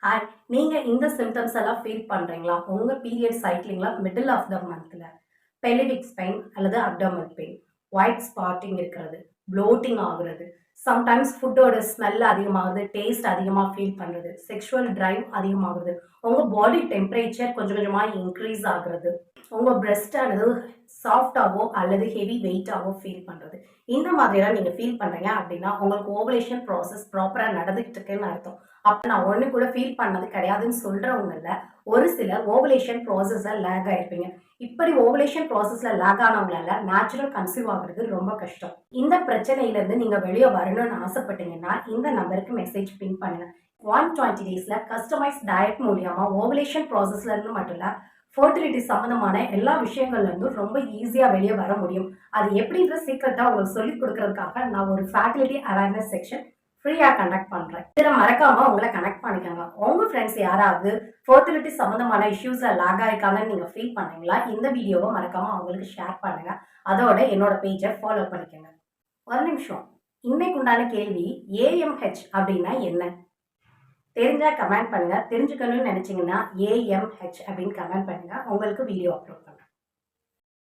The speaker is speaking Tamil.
ஹாய், நீங்க இந்த சிம்டம்ஸ் எல்லாம் ஃபீல் பண்றீங்களா? உங்க பீரியட் சைக்கிளிங்ல மிடில் ஆஃப் த மந்த்ல பெல்விக் பெயின் அல்லது அப்டோமல் பெயின், ஒயிட் ஸ்பாட்டிங் இருக்கிறது, ப்ளோட்டிங் ஆகுறது, சம்டைம்ஸ் ஃபுட்டோட ஸ்மெல் அதிகமாகுது, டேஸ்ட் அதிகமா ஃபீல் பண்றது, செக்ஷுவல் டிரைவ் அதிகமாகுது, உங்க பாடி டெம்பரேச்சர் கொஞ்சம் கொஞ்சமா இன்க்ரீஸ் ஆகுறது, உங்க பிரஸ்ட் ஆனது சாஃப்டாவோ அல்லது ஹெவி வெயிட்டாவோ ஃபீல் பண்றது. இந்த மாதிரியெல்லாம் நீங்க ஃபீல் பண்றீங்க அப்படின்னா உங்களுக்கு ஓவலேஷன் ப்ராசஸ் ப்ராப்பரா நடந்துகிட்டு இருக்குன்னு அர்த்தம். அப்ப நான் ஒண்ணு கூட ஃபீல் பண்ணது கிடையாதுன்னு சொல்றவங்கல்ல ஒரு சிலர் ஓவலேஷன் ப்ராசஸ்ல லேக் ஆயிருப்பீங்க. இப்படி ஓவலேஷன் ப்ராசஸ்ல லேக் ஆனவங்களால நேச்சுரல் கன்சீவ் ஆகுறது ரொம்ப கஷ்டம். இந்த பிரச்சனையில இருந்து நீங்க வெளியே வரணும்னு ஆசைப்பட்டீங்கன்னா இந்த நம்பருக்கு மெசேஜ் பின் பண்ணுங்க. 120 டேஸ்ல கஸ்டமைஸ் டயட் மூலியமா ஓவலேஷன் ப்ராசஸ்ல இருந்து மட்டும் இல்ல ஃபர்டிலிட்டி சம்பந்தமான எல்லா விஷயங்கள்ல இருந்தும் ரொம்ப ஈஸியா வெளியே வர முடியும். அது எப்படின்ற சீக்கிரட்டா உங்களுக்கு சொல்லி கொடுக்கறதுக்காக நான் ஒரு ஃபர்டிலிட்டி அவேர்னஸ் செக்ஷன் ஃப்ரீயா கண்டக்ட் பண்றேன். இதுல மறக்காம உங்களை கனெக்ட் பண்ணிக்கோங்க. உங்க ஃப்ரெண்ட்ஸ் யாராவது ஃபர்டிலிட்டி சம்பந்தமான இஷ்யூஸ்ல லேக் ஆயிருக்காங்கன்னு நீங்க ஃபீல் பண்ணீங்களா? இந்த வீடியோவை மறக்காம அவங்களுக்கு ஷேர் பண்ணுங்க. அதோட என்னோட பேஜை ஃபாலோ பண்ணிக்கோங்க. ஒரு நிமிஷம், இன்னைக்கு உண்டான கேள்வி ஏஎம்ஹெச் அப்படின்னா என்ன? தெரிஞ்சா கமெண்ட் பண்ணுங்க. தெரிஞ்சுக்கணும்னு நினைச்சீங்கன்னா ஏஎம்ஹெச் அப்படின்னு கமெண்ட் பண்ணுங்க. உங்களுக்கு வீடியோ அப்லோட் பண்ணுங்க.